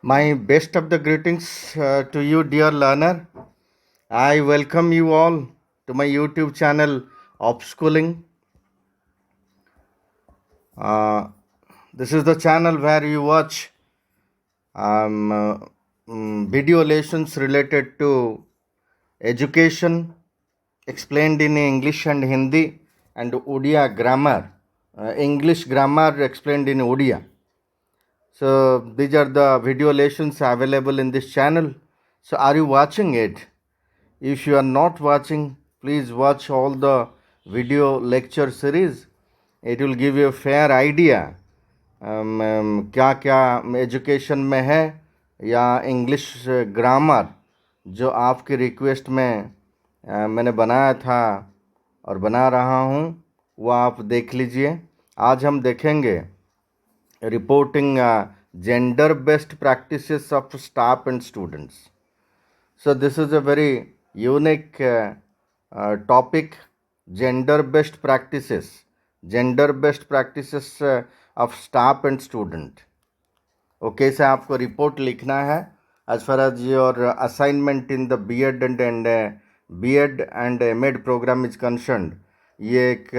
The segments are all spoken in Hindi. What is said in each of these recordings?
My best of the greetings to you, dear learner. I welcome you all to my YouTube channel, Upschooling. Uh, this is the channel where you watch video lessons related to education, explained in English and Hindi, and Odia grammar. English grammar explained in Odia. So these are the video lessons available in this channel. So are you watching it? If you are not watching, please watch all the video lecture series. It will give you a fair idea क्या क्या एजुकेशन में है या इंग्लिश ग्रामर जो आपकी रिक्वेस्ट में मैंने बनाया था और बना रहा हूँ वो आप देख लीजिए। आज हम देखेंगे reporting gender based practices of staff and students. So this is a very unique topic, gender based practices of staff and student. Okay, कैसे आपको रिपोर्ट लिखना है as far as your assignment in the B.Ed and M.Ed program is concerned. ये एक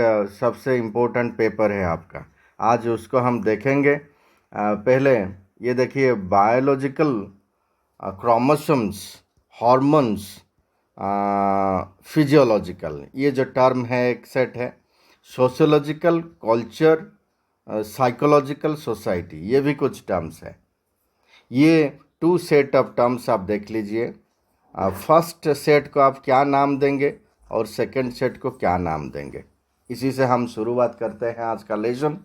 सबसे इम्पोर्टेंट पेपर है आपका। आज उसको हम देखेंगे। पहले ये देखिए, बायोलॉजिकल क्रोमोसोम्स, हॉर्मोन्स, फिजियोलॉजिकल, ये जो टर्म है एक सेट है। सोशोलॉजिकल, कल्चर, साइकोलॉजिकल, सोसाइटी, ये भी कुछ टर्म्स है। ये 2 सेट ऑफ टर्म्स आप देख लीजिए। फर्स्ट सेट को आप क्या नाम देंगे और सेकंड सेट को क्या नाम देंगे, इसी से हम शुरुआत करते हैं आज का lesson.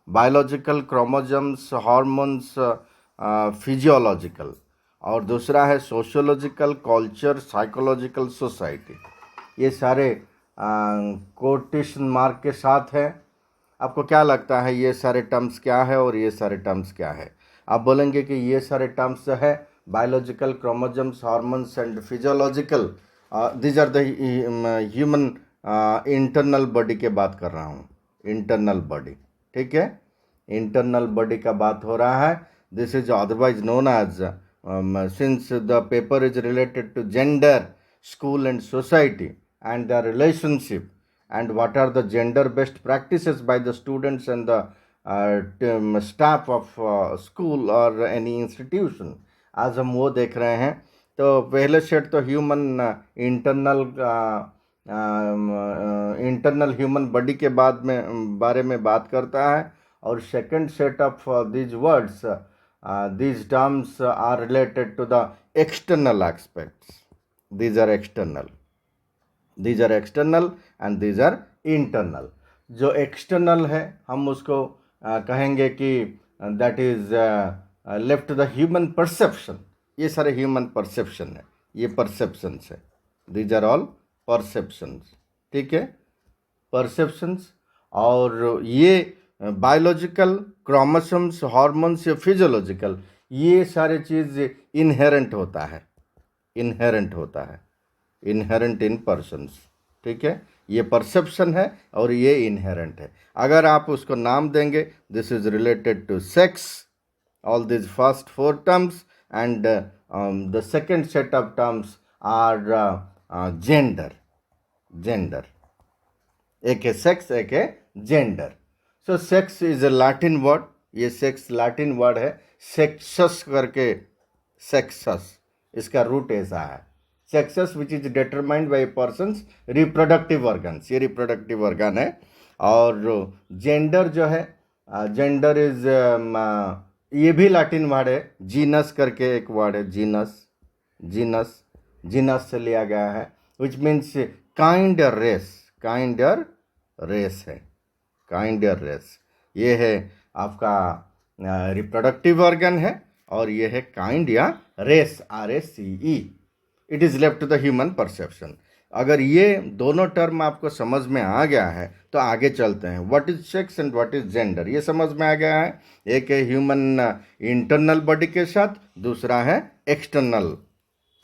Biological, chromosomes, hormones, physiological, और दूसरा है सोशोलॉजिकल, कल्चर, साइकोलॉजिकल, सोसाइटी। ये सारे कोटेशन मार्क के साथ है। आपको क्या लगता है ये सारे टर्म्स क्या है और ये सारे टर्म्स क्या है? आप बोलेंगे कि ये सारे टर्म्स है biological, chromosomes, hormones and physiological, these are the human internal body के बात कर रहा हूँ। इंटरनल बॉडी, ठीक है, इंटरनल बॉडी का बात हो रहा है। This is otherwise known as since the paper is related to gender, school and society and the relationship and what are the gender based practices by the students and the staff of school or any institution, आज हम वो देख रहे हैं। तो पहले सेट तो ह्यूमन इंटरनल ह्यूमन बॉडी के बारे में बात करता है, और second set of these words, these terms are related to the external aspects. These are external and these are internal. जो एक्सटर्नल है हम उसको कहेंगे कि that is left the human perception. ये सारे ह्यूमन परसेप्शन है, ये परसेप्शंस है। दीज आर ऑल परसेप्शंस, ठीक है, परसेप्शंस। और ये बायोलॉजिकल, क्रोमोसोम्स, हार्मोन्स या फिजियोलॉजिकल, ये सारे चीज़ इनहेरेंट होता है इनहेरेंट इन पर्सन्स, ठीक है। ये परसेप्शन है और ये इनहेरेंट है। अगर आप उसको नाम देंगे, this is related to sex, all this first 4 terms, and the second set of terms are gender. एक है सेक्स, एक है gender. So sex is a Latin word, ये सेक्स लैटिन वर्ड है, सेक्सस करके, सेक्सस इसका रूट ऐसा है, sexus which is determined by persons reproductive organs, ये रिप्रोडक्टिव ऑर्गन है। और जेंडर जो है, जेंडर इज ये भी लैटिन वर्ड है, जीनस करके एक वर्ड है, जीनस से लिया गया है, विच मीन्स काइंड या रेस है, काइंड या रेस। ये है आपका रिप्रोडक्टिव ऑर्गन है, और ये है काइंड या race, RACE। It is left to the human perception. अगर ये दोनों टर्म आपको समझ में आ गया है तो आगे चलते हैं। What is sex and what is gender, ये समझ में आ गया है। एक है ह्यूमन इंटरनल बॉडी के साथ, दूसरा है एक्सटर्नल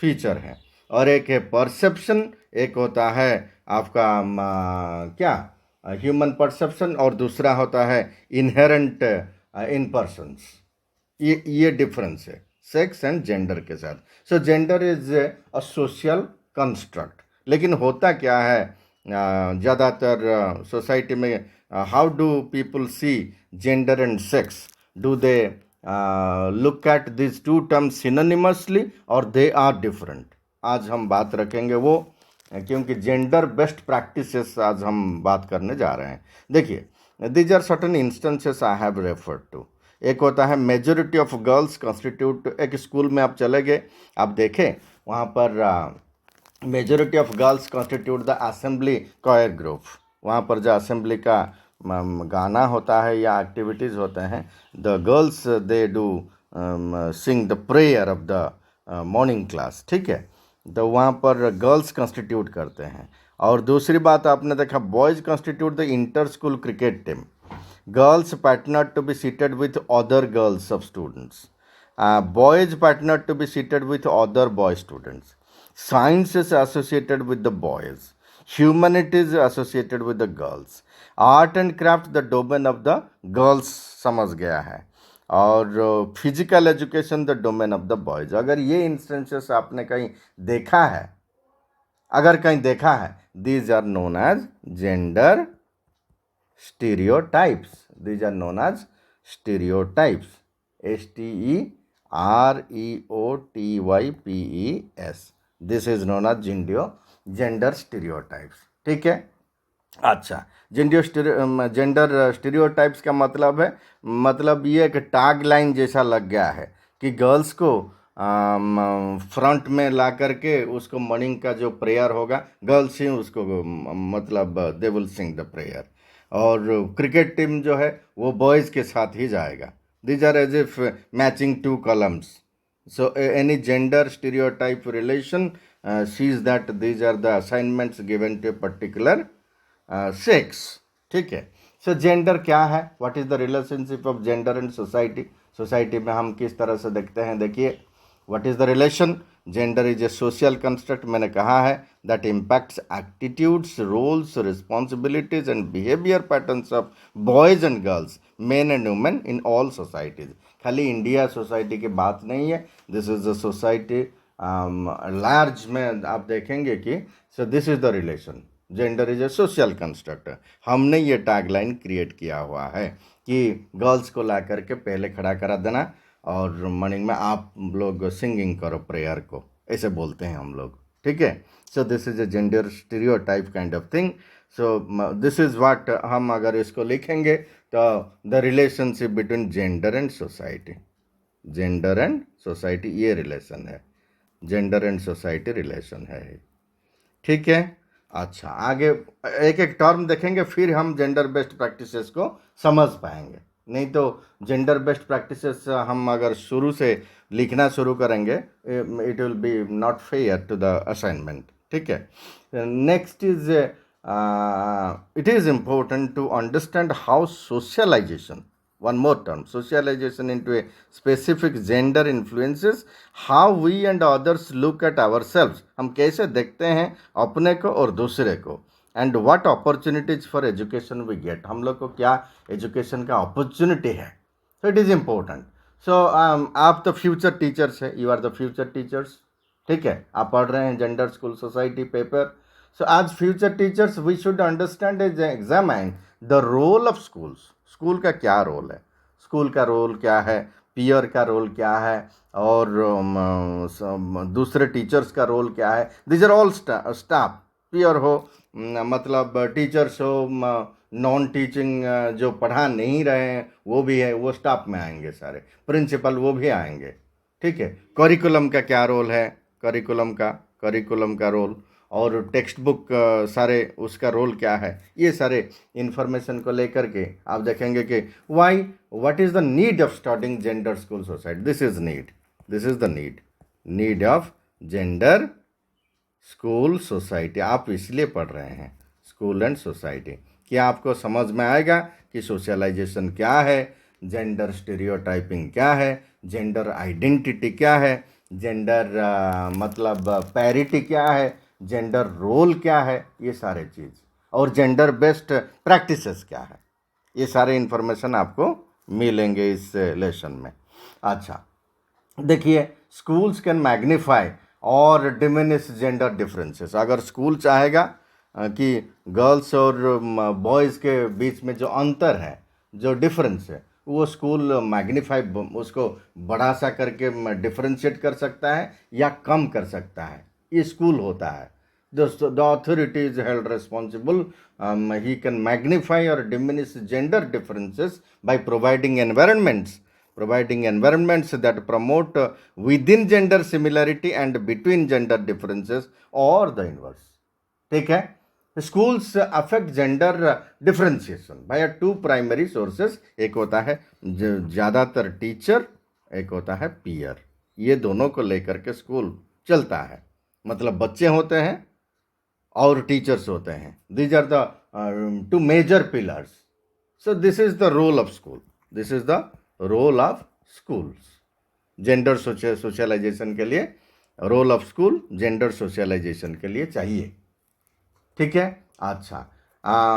फीचर है, और एक है परसेप्शन, एक होता है आपका क्या ह्यूमन परसेप्शन, और दूसरा होता है इनहेरेंट इन पर्सन्स। ये डिफरेंस है सेक्स एंड जेंडर के साथ. So gender is a social construct. लेकिन होता क्या है ज़्यादातर सोसाइटी में, how do people see gender and sex? Do they look at this two terms synonymously और दे आर डिफरेंट? आज हम बात रखेंगे वो, क्योंकि जेंडर बेस्ट प्रैक्टिसेस आज हम बात करने जा रहे हैं. देखिए, these are certain instances I have referred to. एक होता है मेजोरिटी ऑफ गर्ल्स कॉन्स्टिट्यूट. एक स्कूल में आप चले गए, आप देखें वहाँ पर majority of girls constitute the assembly choir group. वहाँ पर जो असेंबली का गाना होता है या एक्टिविटीज़ होते हैं, the girls they do sing the prayer of the morning class. ठीक है, तो वहाँ पर गर्ल्स कॉन्स्टिट्यूट करते हैं. और दूसरी बात आपने देखा, boys constitute the inter school cricket team. Girls partnered to be seated with other girls of students. Boys partnered to be seated with other boy students. Science is associated with the boys. Humanities is associated with the girls. Art and craft the domain of the girls समझ गया है. और physical education the domain of the boys. अगर ये इंस्टेंसेस आपने कहीं देखा है, these are known as gender stereotypes. These are known as stereotypes. stereotypes. This is known as gender stereotypes. ठीक है. अच्छा, जेंडर स्टीरियोटाइप्स का मतलब है, मतलब ये एक टैग लाइन जैसा लग गया है कि गर्ल्स को फ्रंट में ला करके उसको मॉर्निंग का जो प्रेयर होगा, गर्ल्स ही उसको मतलब they will sing the prayer. और क्रिकेट टीम जो है वो बॉयज़ के साथ ही जाएगा. These are as if matching to columns. So any gender stereotype relation sees that these are the assignments given to a particular sex. ठीक है. सो जेंडर क्या है? What is the relationship of gender and society? Society में हम किस तरह से देखते हैं? देखिए, what is the relation? Gender is a social construct. मैंने कहा है that impacts attitudes, roles, responsibilities and behavior patterns of boys and girls, men and women in all societies. खाली इंडिया सोसाइटी की बात नहीं है. This is the society large में आप देखेंगे कि so this is the relation. Gender is a social construct. हमने ये टैगलाइन क्रिएट किया हुआ है कि गर्ल्स को ला करके पहले खड़ा करा देना और मॉर्निंग में आप लोग सिंगिंग करो प्रेयर को, ऐसे बोलते हैं हम लोग. ठीक है. So this is a gender stereotype kind of thing. So this is what, हम अगर इसको लिखेंगे तो the relationship between gender and society. Gender and society ये रिलेशन है, जेंडर एंड सोसाइटी रिलेशन है. ठीक है. अच्छा, आगे एक एक टर्म देखेंगे, फिर हम जेंडर बेस्ड प्रैक्टिसेस को समझ पाएंगे. नहीं तो जेंडर बेस्ड प्रैक्टिसेस हम अगर शुरू से लिखना शुरू करेंगे, it will be not fair to the assignment. ठीक है. Next is it is important to understand how socialisation, one more term, socialization into a specific gender influences how we and others look at ourselves. हम कैसे देखते हैं अपने को और दूसरे को. And what opportunities for education we get, हम लोग को क्या एजुकेशन का अपॉर्चुनिटी है. So it is important. So आप तो फ्यूचर टीचर्स है, you are the future teachers. ठीक है. आप पढ़ रहे हैं gender school society paper. So आज future teachers we should understand examine the role of schools. School का क्या रोल है, स्कूल का रोल क्या है, पीयर का रोल क्या है, और दूसरे टीचर्स का रोल क्या है. This are all staff. Peer हो मतलब टीचर्स हो, नॉन टीचिंग जो पढ़ा नहीं रहे हैं वो भी है, वो स्टाफ में आएंगे सारे. प्रिंसिपल वो भी आएंगे. ठीक है. करिकुलम का क्या रोल है, करिकुलम का रोल, और टेक्स्ट बुक सारे उसका रोल क्या है, ये सारे इन्फॉर्मेशन को लेकर के आप देखेंगे कि what is the need of starting gender school society. This is the need of gender school society. आप इसलिए पढ़ रहे हैं स्कूल एंड सोसाइटी. क्या आपको समझ में आएगा कि सोशलाइजेशन क्या है, जेंडर स्टीरियोटाइपिंग क्या है, जेंडर आइडेंटिटी क्या है, जेंडर मतलब पैरिटी क्या है, जेंडर रोल क्या है, ये सारे चीज़, और जेंडर बेस्ड प्रैक्टिसेस क्या है, ये सारे इन्फॉर्मेशन आपको मिलेंगे इस लेसन में. अच्छा, देखिए, स्कूल्स कैन मैग्नीफाई और डिमिनिश जेंडर डिफरेंसेस। अगर स्कूल चाहेगा कि गर्ल्स और बॉयज़ के बीच में जो अंतर है, जो डिफरेंस है, वो स्कूल मैग्नीफाई उसको बड़ा सा करके डिफरेंशिएट कर सकता है या कम कर सकता है। ये स्कूल होता है। The authority is held responsible. He can magnify or diminish gender differences by providing environments that promote within gender similarity and between gender differences or the inverse. ठीक है? Schools affect gender differentiation by two primary sources. एक होता है ज़्यादातर टीचर, एक होता है पीयर। ये दोनों को लेकर के स्कूल चलता है। मतलब बच्चे होते हैं और टीचर्स होते हैं। These are the two major pillars. So this is the role of school. This is the role of schools. Gender socialisation के लिए role of school gender socialisation के लिए चाहिए। ठीक है। अच्छा,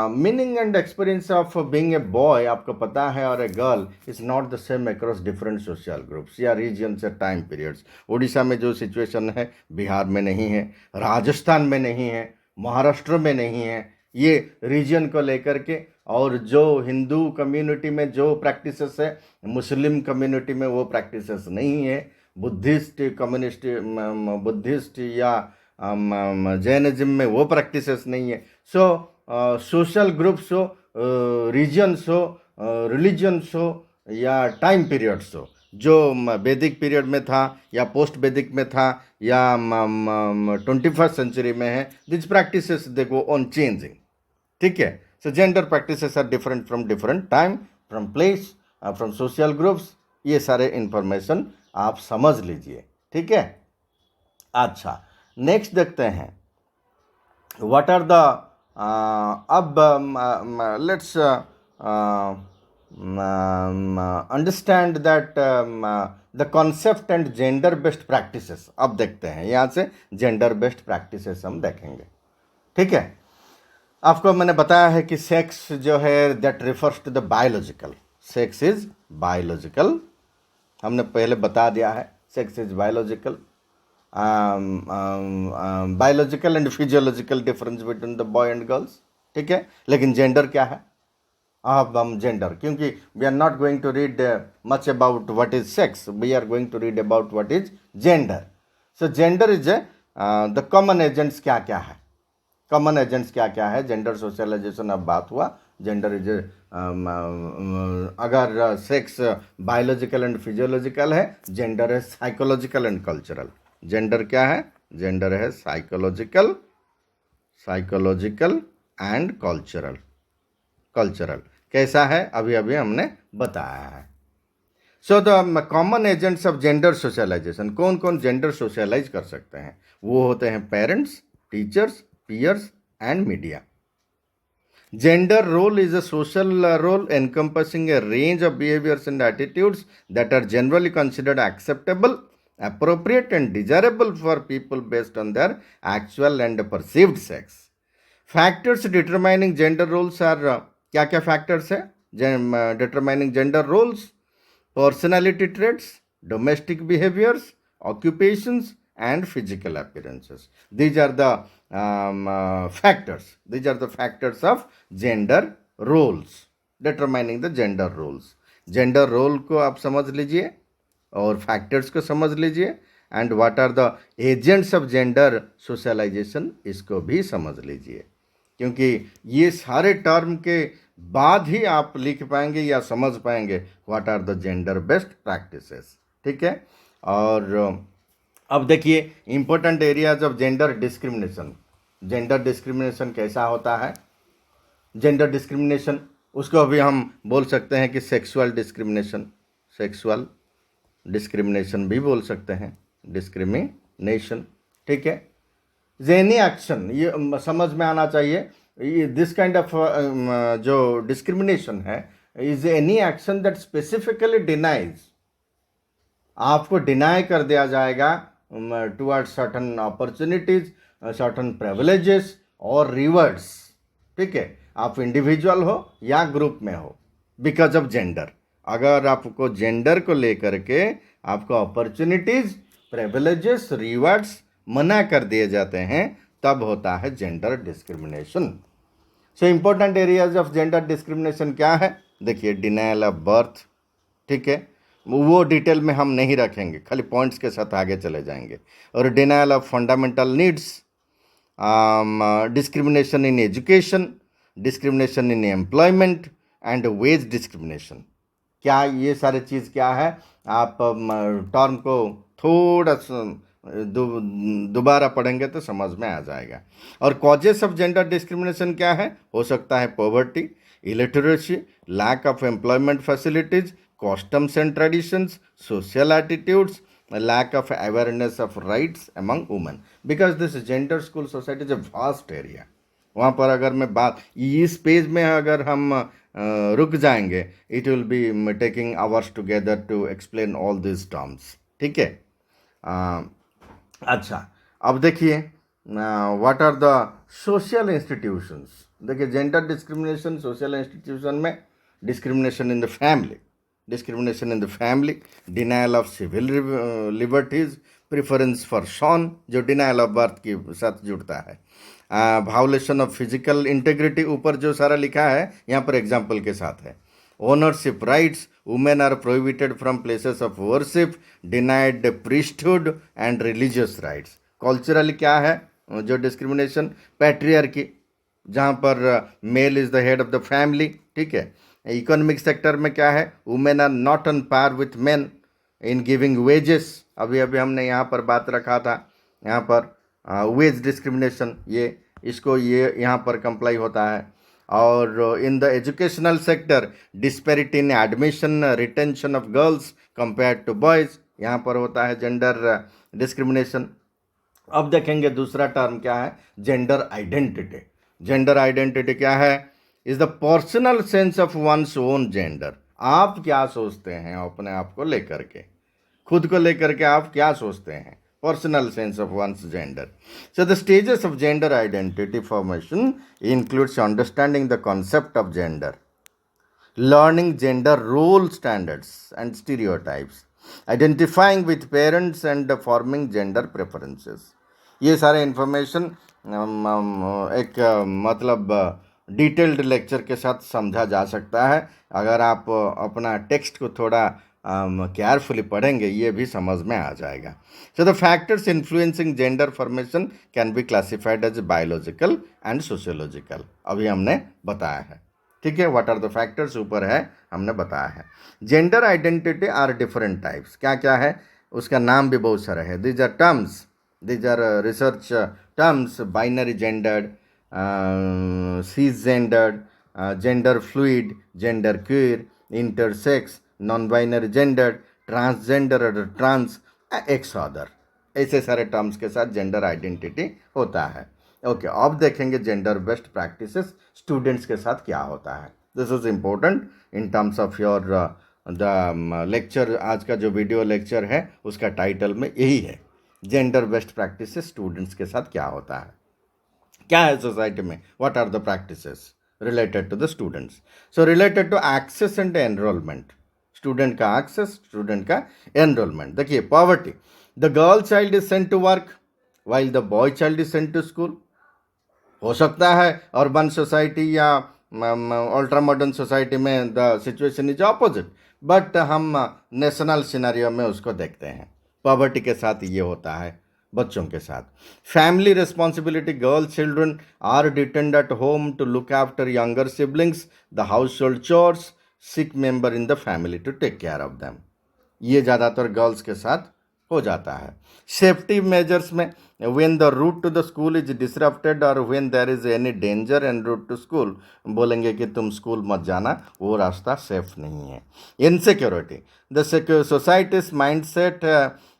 meaning and experience of being a boy आपको पता है और a girl is not the same across different social groups या रीजन्स या टाइम पीरियड्स। उड़ीसा में जो सिचुएशन है बिहार में नहीं है, राजस्थान में नहीं है, महाराष्ट्र में नहीं है। ये रीजन को लेकर के, और जो हिंदू कम्युनिटी में जो प्रैक्टिसेस है मुस्लिम कम्युनिटी में वो प्रैक्टिसेस नहीं है, बुद्धिस्ट कम्युनिस्ट बुद्धिस्ट या जैनिज्म में वो प्रैक्टिसेस नहीं है। सो सोशल ग्रुप्स हो, रीजन्स हो, रिलीजन्स हो या टाइम पीरियड्स हो, जो वैदिक पीरियड में था या पोस्ट वैदिक में था या 21st सेंचुरी में है, दिस प्रैक्टिसेस देखो ऑन चेंजिंग। ठीक है। So gender practices are different from different time, from place, from social groups. ये सारे इंफॉर्मेशन आप समझ लीजिए। ठीक है। अच्छा, नेक्स्ट देखते हैं व्हाट आर द अब let's understand that the concept and gender based practices. अब देखते हैं, यहाँ से जेंडर बेस्ड प्रैक्टिसेस हम देखेंगे। ठीक है। आपको मैंने बताया है कि सेक्स जो है that refers to the biological, sex is biological. हमने पहले बता दिया है sex is biological, biological and physiological difference between the boy and girls. ठीक है। लेकिन जेंडर क्या है? अब हम जेंडर, क्योंकि we are not going to read much about what is sex, we are going to read about what is gender. So gender is the common agents क्या क्या है, कॉमन एजेंट्स क्या क्या है। जेंडर सोशलाइजेशन अब बात हुआ। जेंडर इज अगर सेक्स बायोलॉजिकल एंड फिजियोलॉजिकल है, जेंडर है साइकोलॉजिकल एंड कल्चरल। जेंडर क्या है? जेंडर है साइकोलॉजिकल एंड कल्चरल। कल्चरल कैसा है अभी अभी हमने बताया है। So the common agents of gender socialisation, कौन कौन जेंडर सोशलाइज कर सकते हैं? वो होते हैं parents, teachers, peers and media. Gender role is a social role encompassing a range of behaviors and attitudes that are generally considered acceptable, appropriate and desirable for people based on their actual and perceived sex. Factors determining gender roles are क्या क्या factors है determining gender roles? Personality traits, domestic behaviors, occupations and physical appearances. These are the factors. These are the factors of gender roles, determining the gender roles. Gender role को आप समझ लीजिए और factors को समझ लीजिए, and what are the agents of gender socialization इसको भी समझ लीजिए, क्योंकि ये सारे टर्म के बाद ही आप लिख पाएंगे या समझ पाएंगे what are the gender based practices. ठीक है। और अब देखिए important areas of gender discrimination. Gender discrimination कैसा होता है? जेंडर डिस्क्रिमिनेशन उसको अभी हम बोल सकते हैं कि सेक्सुअल डिस्क्रिमिनेशन भी बोल सकते हैं, डिस्क्रिमिनेशन। ठीक है। एनी एक्शन, ये समझ में आना चाहिए, दिस काइंड ऑफ जो डिस्क्रिमिनेशन है is any action that specifically denies, आपको डिनाई कर दिया जाएगा toward certain opportunities, certain privileges और रिवर्ड्स। ठीक है। आप इंडिविजुअल हो या ग्रुप में हो, बिकॉज ऑफ जेंडर। अगर आपको जेंडर को लेकर के आपको अपॉर्चुनिटीज, प्रिविलेजेस, रिवार्ड्स मना कर दिए जाते हैं, तब होता है gender discrimination. So important areas of gender discrimination क्या है? देखिए, डिनायल ऑफ बर्थ, ठीक है, वो डिटेल में हम नहीं रखेंगे, खाली पॉइंट्स के साथ आगे चले जाएंगे। और denial of fundamental needs, discrimination in education, discrimination in employment and wage discrimination. क्या ये सारे चीज़ क्या है? आप टर्म को थोड़ा दोबारा पढ़ेंगे तो समझ में आ जाएगा। और कॉजेस ऑफ जेंडर डिस्क्रिमिनेशन क्या है? हो सकता है poverty, illiteracy, lack of employment facilities, customs and traditions, social attitudes, lack of awareness of rights among women, because this gender school society is a vast area। वहाँ पर अगर मैं बात इस पेज में अगर हम रुक जाएंगे, it will be taking hours together to explain all this terms, ठीक है। अच्छा, अब देखिए, what are the social institutions. देखिए, जेंडर डिस्क्रिमिनेशन सोशल इंस्टीट्यूशन में, discrimination in the family, discrimination in the family, denial of civil liberties, preference for son, जो डिनायल ऑफ बर्थ के साथ जुड़ता है, वायोलेशन ऑफ फिजिकल इंटेग्रिटी, ऊपर जो सारा लिखा है यहाँ पर एग्जाम्पल के साथ है। Ownership rights, women are prohibited from places of worship, denied priesthood and religious rights. Culturally क्या है जो डिस्क्रिमिनेशन? पैट्रियार्की, जहाँ पर male is the head of the family, ठीक है। इकोनॉमिक सेक्टर में क्या है? Women are not on par with men in giving wages, अभी अभी हमने यहाँ पर बात रखा था, यहाँ पर वेज डिस्क्रिमिनेशन, ये इसको ये यहाँ पर कंप्लाई होता है। और in the educational sector, disparity in admission, retention of girls compare to boys, यहाँ पर होता है जेंडर डिस्क्रिमिनेशन। अब देखेंगे दूसरा टर्म क्या है? Gender identity. जेंडर आइडेंटिटी क्या है? Is the personal sense of one's own gender. आप क्या सोचते हैं अपने आप को लेकर के, खुद को लेकर के आप क्या सोचते हैं? Personal sense of one's gender. So the stages of gender identity formation includes understanding the concept of gender, learning gender role standards and stereotypes, identifying with parents and forming gender preferences। ये सारे इंफॉर्मेशन एक मतलब डिटेल्ड लेक्चर के साथ समझा जा सकता है। अगर आप अपना टेक्स्ट को थोड़ा केयरफुली पढ़ेंगे, ये भी समझ में आ जाएगा। So the factors influencing gender formation can be classified as biological and sociological, अभी हमने बताया है, ठीक है। व्हाट आर द फैक्टर्स ऊपर है, हमने बताया है। Gender identity are different types, क्या क्या है उसका नाम भी बहुत सारा है। These are terms, these are research terms: binary gendered, cisgendered, gender fluid, gender queer, intersex, non binary gendered, transgender और ट्रांस, एक्स अदर, ऐसे सारे टर्म्स के साथ जेंडर आइडेंटिटी होता है। ओके, अब देखेंगे जेंडर बेस्ट प्रैक्टिसेस स्टूडेंट्स के साथ क्या होता है। This is important in terms of your the lecture. आज का जो वीडियो लेक्चर है उसका टाइटल में यही है, जेंडर बेस्ट प्रैक्टिसेस स्टूडेंट्स के साथ क्या होता है, क्या है सोसाइटी में, what are the practices related to the students. So related to access and enrollment, student का एक्सेस, स्टूडेंट का एनरोलमेंट। देखिए, poverty, the girl child is sent to work while the boy child is sent to school. हो सकता है अर्बन सोसाइटी या अल्ट्रा मॉडर्न सोसाइटी में the situation is opposite, but हम नेशनल सिनेरियो में उसको देखते हैं। पॉवर्टी के साथ ये होता है बच्चों के साथ। Family responsibility, girl children are detained at home to look after younger siblings, the household chores, sick member in the family to take care of them. ये ज़्यादातर गर्ल्स के साथ हो जाता है। सेफ्टी मेजर्स में, when the route to the school is disrupted और when there is any danger and route to school, बोलेंगे कि तुम स्कूल मत जाना, वो रास्ता सेफ नहीं है। Insecurity, the societies mindset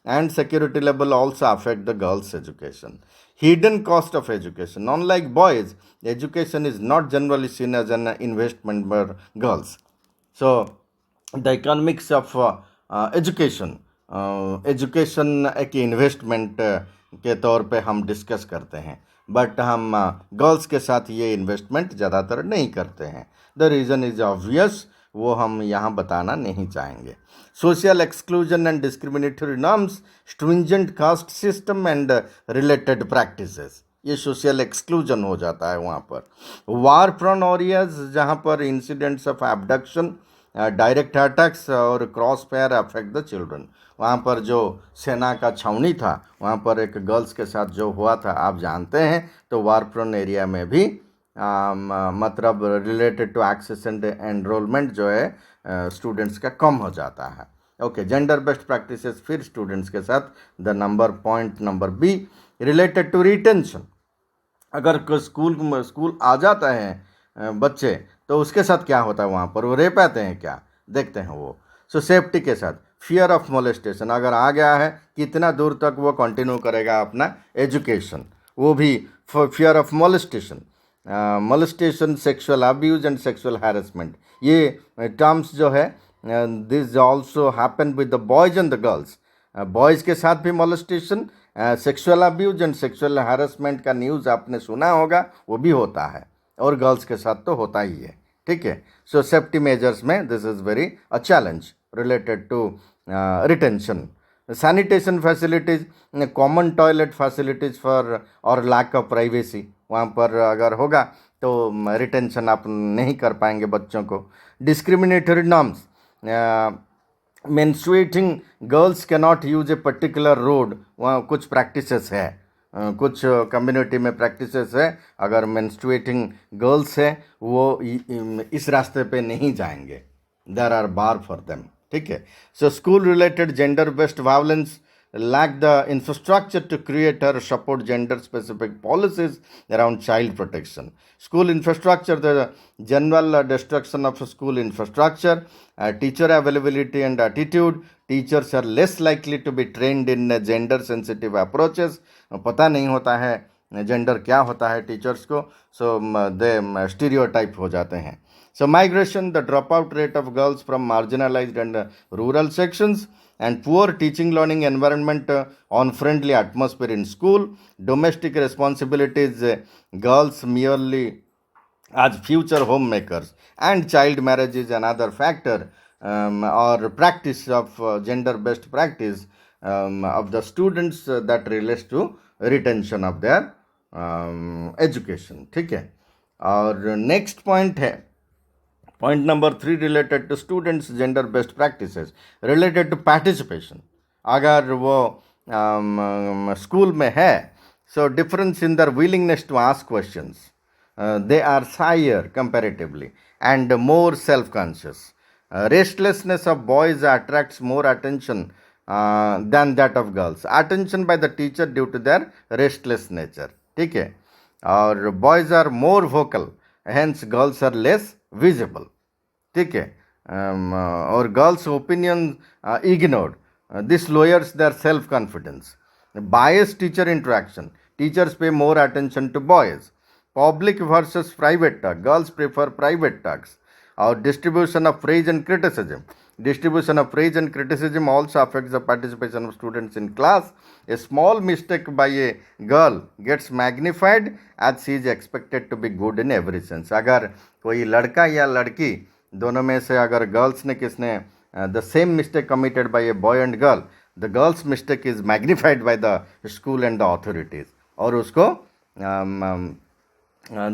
and security level also affect the girls' education. Hidden cost of education. Unlike boys, education is not generally seen as an investment by girls. So, the economics of education, education एक इन्वेस्टमेंट के तौर पे हम डिस्कस करते हैं, बट हम गर्ल्स के साथ ये इन्वेस्टमेंट ज़्यादातर नहीं करते हैं। द रीज़न इज ऑब्वियस, वो हम यहाँ बताना नहीं चाहेंगे. Social exclusion and discriminatory norms, stringent caste system and related practices, ये सोशल एक्सक्लूजन हो जाता है वहाँ पर. वार प्रोन एरियाज, जहाँ पर incidents of abduction, direct attacks और cross fire affect the children. वहाँ पर जो सेना का छावनी था, वहाँ पर एक गर्ल्स के साथ जो हुआ था आप जानते हैं. तो वार प्रोन एरिया में भी मतलब related to access and enrollment जो है स्टूडेंट्स का कम हो जाता है. ओके, जेंडर बेस्ड प्रैक्टिसेस फिर स्टूडेंट्स के साथ. Point number B, related to retention. अगर स्कूल आ जाता है बच्चे, तो उसके साथ क्या होता है वहाँ पर, वो रह पाते हैं क्या, देखते हैं वो. सो सेफ्टी के साथ फियर ऑफ मोलेस्टेशन, अगर आ गया है कितना दूर तक वो कंटिन्यू करेगा अपना एजुकेशन, वो भी fear of molestation. Molestation, sexual abuse and sexual harassment, ये टर्म्स जो है this also happen with the boys and the girls. Boys के साथ भी molestation, sexual abuse and sexual harassment का न्यूज़ आपने सुना होगा, वो भी होता है, और गर्ल्स के साथ तो होता ही है. ठीक है. सो सेफ्टी मेजर्स में this is very a challenge related to retention. Sanitation facilities, common toilet facilities for और लैक ऑफ प्राइवेसी, वहाँ पर अगर होगा तो रिटेंशन आप नहीं कर पाएंगे बच्चों को. Discriminatory norms, menstruating girls cannot use a particular road, वहाँ कुछ प्रैक्टिसेस है, कुछ कम्युनिटी में प्रैक्टिसेस है, अगर मेंस्ट्रुएटिंग गर्ल्स है वो इस रास्ते पे नहीं जाएंगे, there are bar for them. ठीक है. So school related gender based violence, lack the infrastructure to create or support gender specific policies around child protection. School infrastructure, the general destruction of school infrastructure, teacher availability and attitude. Teachers are less likely to be trained in gender sensitive approaches. पता नहीं होता है जेंडर क्या होता है टीचर्स को, सो दे स्टीरियोटाइप हो जाते हैं. So migration, the dropout rate of girls from marginalized and rural sections, and poor teaching learning environment, unfriendly atmosphere in school, domestic responsibilities, girls merely as future homemakers, and child marriage is another factor, or practice of gender based practice of the students that relates to retention of their education. ठीक है. और नेक्स्ट पॉइंट है point number 3, related to students gender based practices related to participation. अगर वो स्कूल में है, so difference in their willingness to ask questions, they are shyer comparatively and more self conscious. Restlessness of boys attracts more attention than that of girls. Attention by the teacher due to their restless nature. ठीक है. और boys are more vocal, hence girls are less visible. ठीक है. और girls opinion ignored. This lowers their self confidence. Biased teacher interaction. Teachers pay more attention to boys. Public versus private talk. Girls prefer private talks. Or distribution of praise and criticism. Distribution of praise and criticism also affects the participation of students in class. A small mistake by a girl gets magnified as she is expected to be good in every sense. अगर कोई लड़का या लड़की दोनों में से अगर गर्ल्स ने किसने the same mistake committed by a boy and girl, the girl's mistake is magnified by the school and the authorities. और उसको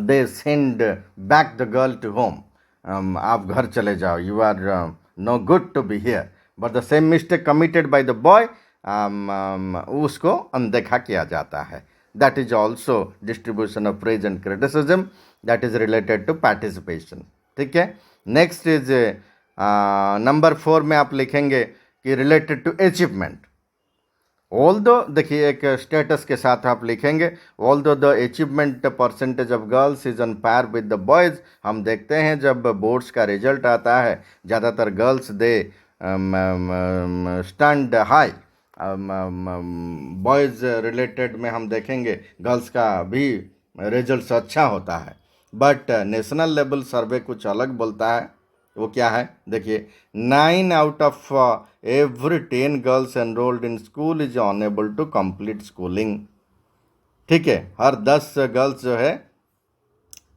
they send back the girl to home. आप घर चले जाओ, you are no good to be here. But the same mistake committed by the boy, उसको अनदेखा किया जाता है. That is also distribution of praise and criticism that is related to participation. ठीक है. नेक्स्ट इज नंबर 4 में आप लिखेंगे कि रिलेटेड टू अचीवमेंट. ऑल दो, देखिए एक स्टेटस के साथ आप लिखेंगे although the achievement percentage of girls is on par with the boys. हम देखते हैं जब बोर्ड्स का रिजल्ट आता है ज़्यादातर girls they stand high. Boys related में हम देखेंगे गर्ल्स का भी रिजल्ट अच्छा होता है. बट नेशनल लेवल सर्वे कुछ अलग बोलता है. वो क्या है देखिए, 9 out of every 10 girls enrolled in school is unable to complete schooling. ठीक है, हर 10 गर्ल्स जो है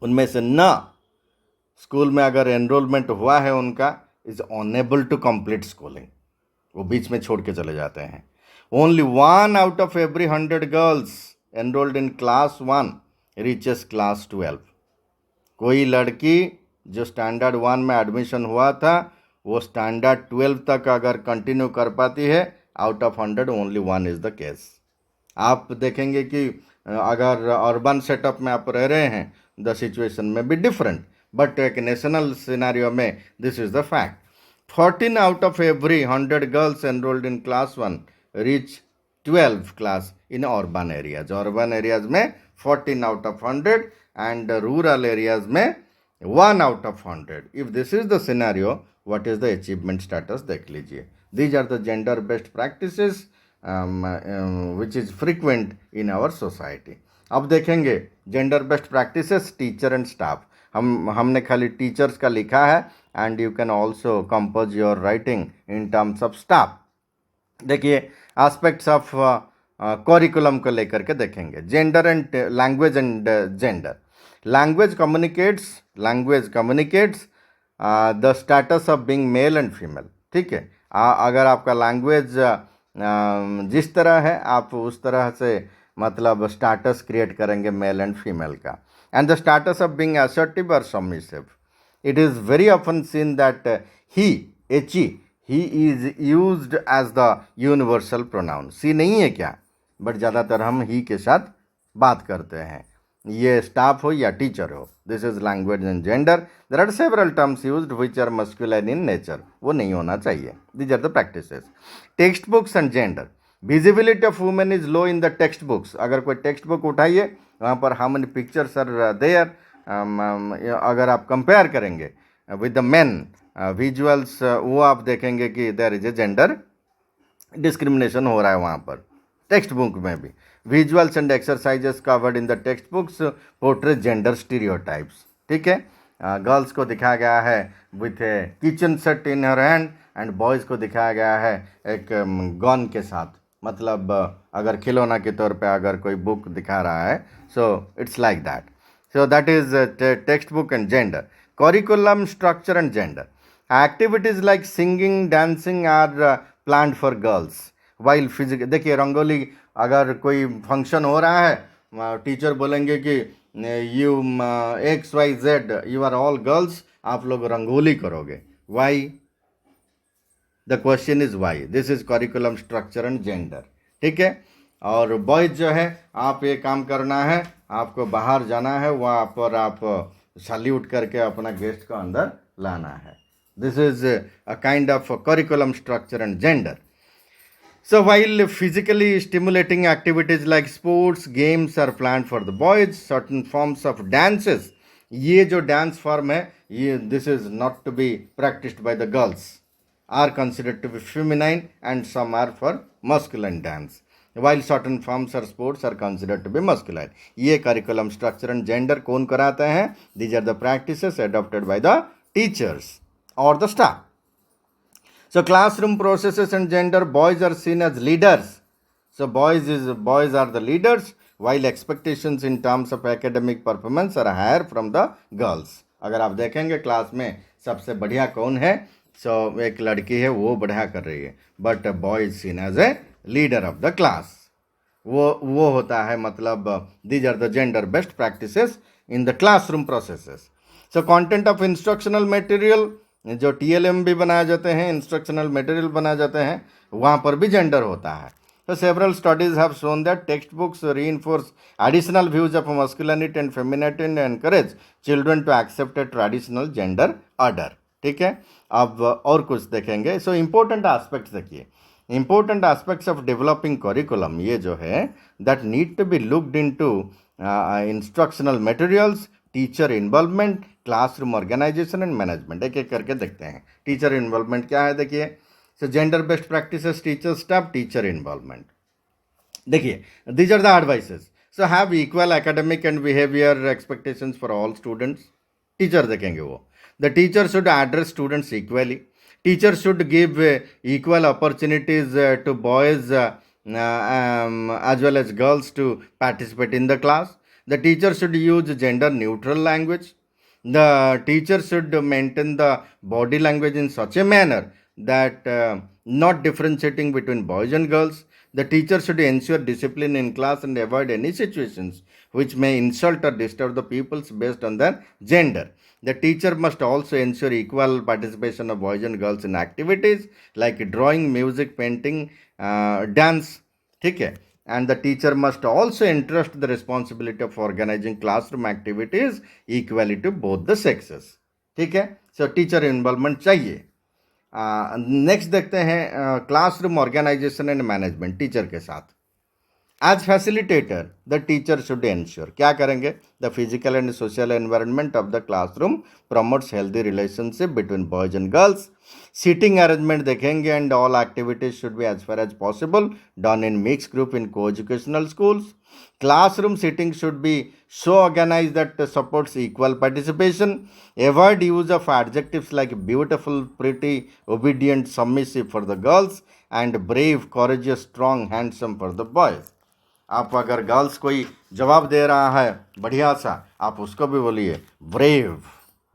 उनमें से न स्कूल में अगर एनरोलमेंट हुआ है उनका, is unable to complete schooling, वो बीच में छोड़ के चले जाते हैं. Only 1 out of every 100 girls enrolled in class 1 reaches class 12. कोई लड़की जो स्टैंडर्ड 1 में एडमिशन हुआ था वो स्टैंडर्ड 12 तक अगर कंटिन्यू कर पाती है, out of 100 only 1 is the case. आप देखेंगे कि अगर अर्बन सेटअप में आप रह रहे हैं, द सिचुएशन में बी डिफरेंट, बट एक नेशनल सिनेरियो में this is the fact. 14 out of every 100 girls enrolled in class 1 reach 12 class in urban areas. Urban areas में 14 out of 100 and rural areas में 1 out of 100. If this is the scenario, what is the achievement status देख लीजिए. These are the gender based practices which is frequent in our society. अब देखेंगे gender based practices teacher and staff. हमने खाली टीचर्स का लिखा है and you can also compose your writing in terms of staff. देखिए एस्पेक्ट्स ऑफ करिकुलम को लेकर के देखेंगे. Gender and language and gender. Language communicates the status of being male and female. ठीक है, अगर आपका लैंग्वेज जिस तरह है आप उस तरह से मतलब स्टेटस क्रिएट करेंगे मेल एंड फीमेल का. And the status of being assertive और submissive. It is very often seen that he is used as the universal pronoun. सी नहीं है क्या, बट ज़्यादातर हम ही के साथ बात करते हैं, ये स्टाफ हो या टीचर हो. This is language and gender. There are several terms used which are masculine in nature. वो नहीं होना चाहिए. These are the practices. Text books and gender. Visibility of women is low in the text books. अगर कोई टेक्स्ट बुक उठाइए वहाँ पर how many pictures are there. अगर आप कंपेयर करेंगे विद द मेन विजुअल्स, वो आप देखेंगे कि there is a gender discrimination हो रहा है वहाँ पर. टेक्स्ट बुक में भी visuals and exercises covered in the text books portray gender stereotypes. ठीक है, गर्ल्स को दिखाया गया है with a kitchen set in her hand and boys को दिखाया गया है एक गन के साथ. मतलब अगर खिलौना के तौर पे अगर कोई बुक दिखा रहा है, so it's like that. So that is textbook and gender. Curriculum structure and gender. Activities like singing, dancing are planned for girls. While physical, देखिए रंगोली अगर कोई फंक्शन हो रहा है, टीचर बोलेंगे कि you XYZ you are all girls, आप लोग रंगोली करोगे. Why? The question is why. This is curriculum structure and gender. ठीक है. और बॉयज जो है, आप ये काम करना है, आपको बाहर जाना है, वहाँ पर आप सल्यूट करके अपना गेस्ट को अंदर लाना है. This is a kind of curriculum structure and gender. So while physically stimulating activities like sports games are plan for the boys. Certain forms of dances, ये जो डांस फॉर्म है ये this is not to be practised by the girls, are considered to be feminine and some are for masculine dance. while certain forms or sports are considered to be masculine. ये curriculum structure and gender कौन कराते हैं? These are the practices adopted by the teachers or the staff. So classroom processes and gender, boys are seen as leaders. So boys are the leaders, while expectations in terms of academic performance are higher from the girls. अगर आप देखेंगे क्लास में सबसे बढ़िया कौन है, सो एक लड़की है वो बढ़िया कर रही है, but boy is seen as a leader of the class. वो होता है मतलब these are the gender best practices in the classroom processes. So content of instructional material, जो TLM भी बनाए जाते हैं, इंस्ट्रक्शनल मटेरियल बनाए जाते हैं, वहाँ पर भी जेंडर होता है. So several studies have shown that textbooks reinforce additional views of masculinity and femininity and encourage children to accept a traditional gender order. ठीक है. अब और कुछ देखेंगे. सो इम्पोर्टेंट एस्पेक्ट्स देखिए. Important aspects of developing curriculum, ये जो है that need to be looked into instructional materials, teacher involvement, classroom organisation and management. एक एक करके देखते हैं. टीचर इन्वॉल्वमेंट क्या है देखिए. So gender based practices, teacher staff, teacher involvement. देखिए these are the advices. So have equal academic and behaviour expectations for all students. Teacher देखेंगे वो. The teacher should address students equally. Teacher should give equal opportunities to boys as well as girls to participate in the class. The teacher should use gender neutral language. The teacher should maintain the body language in such a manner that not differentiating between boys and girls. The teacher should ensure discipline in class and avoid any situations which may insult or disturb the pupils based on their gender. The teacher must also ensure equal participation of boys and girls in activities like drawing, music, painting, dance. ठीक है. And the teacher must also entrust the responsibility of organizing classroom activities equally to both the sexes. ठीक है. So teacher involvement चाहिए. नेक्स्ट देखते हैं classroom organisation and management teacher के साथ. As facilitator the teacher should ensure, क्या करेंगे, the physical and social environment of the classroom promotes healthy relationship between boys and girls. Seating arrangement देखेंगे and all activities should be as far as possible done in mix group in coeducational schools. Classroom sitting should be so organized that supports equal participation. Avoid use of adjectives like beautiful, pretty, obedient, submissive for the girls and brave, courageous, strong, handsome for the boys. आप अगर गर्ल्स कोई जवाब दे रहा है बढ़िया सा, आप उसको भी बोलिए brave,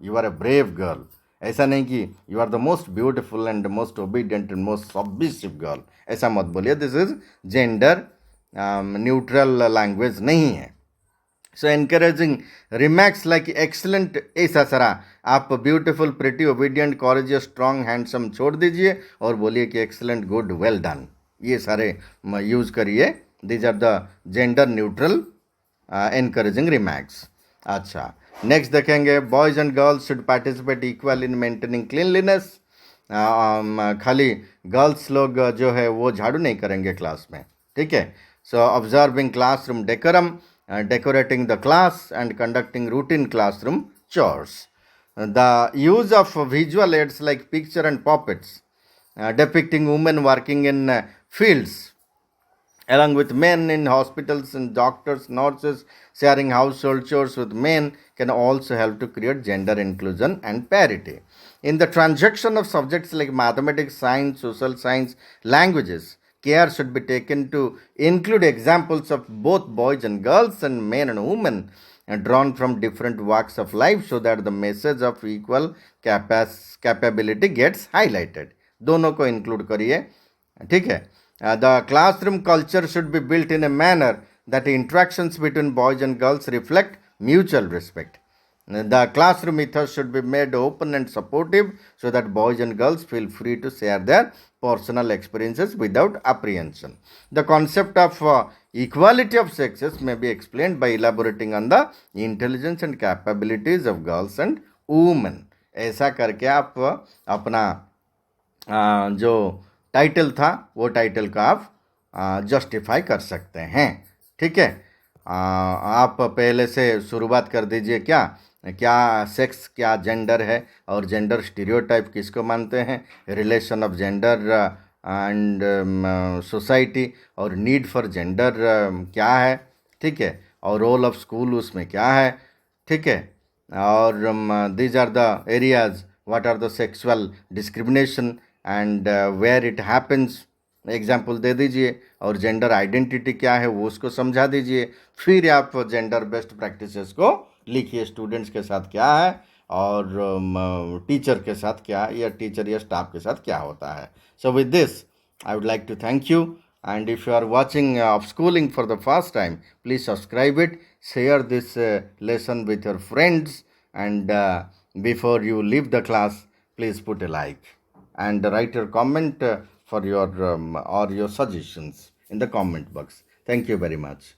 you are a brave girl. ऐसा नहीं कि you are the most beautiful and most obedient and most submissive girl, ऐसा मत बोलिए. This is gender neutral language नहीं है. So encouraging remarks like excellent, ऐसा सारा आप beautiful, pretty, obedient, courageous, strong, handsome छोड़ दीजिए और बोलिए कि एक्सलेंट, गुड, वेल डन. ये सारे यूज़ करिए. These are the gender neutral encouraging remarks. अच्छा, नेक्स्ट देखेंगे boys and girls should participate equal in maintaining cleanliness. खाली गर्ल्स लोग जो है वो झाड़ू नहीं करेंगे क्लास में. ठीक है. So observing classroom decorum, decorating the class and conducting routine classroom chores. The use of visual aids like picture and puppets depicting women working in fields along with men in hospitals and doctors, nurses sharing household chores with men can also help to create gender inclusion and parity. In the transaction of subjects like mathematics, science, social science, languages, care should be taken to include examples of both boys and girls and men and women drawn from different walks of life so that the message of equal capability gets highlighted. दोनों को include करिए. ठीक है. The classroom culture should be built in a manner that interactions between boys and girls reflect mutual respect. The classroom ethos should be made open and supportive so that boys and girls feel free to share their personal experiences without apprehension. The concept of equality of sexes may be explained by elaborating on the intelligence and capabilities of girls and women. ऐसा करके आप अपना जो टाइटल था वो टाइटल का आप जस्टिफाई कर सकते हैं. ठीक है. आप पहले से शुरुआत कर दीजिए. क्या सेक्स, क्या जेंडर है और जेंडर स्टीरियोटाइप किसको मानते हैं, relation of gender and society और नीड फॉर जेंडर क्या है. ठीक है. और रोल ऑफ स्कूल उसमें क्या है. ठीक है. और these are the areas what are the sexual discrimination and where it happens, example दे दीजिए. और जेंडर आइडेंटिटी क्या है वो उसको समझा दीजिए. फिर आप जेंडर बेस्ड प्रैक्टिसेस को लिखिए. स्टूडेंट्स के साथ क्या है और टीचर के साथ क्या, या टीचर या स्टाफ के साथ क्या होता है. So with this I would like to thank you. And if you are watching Upschooling for the first time, please subscribe it, share this lesson with your friends, and before you leave the class, please put a like and write your comment for your or your suggestions in the comment box. Thank you very much.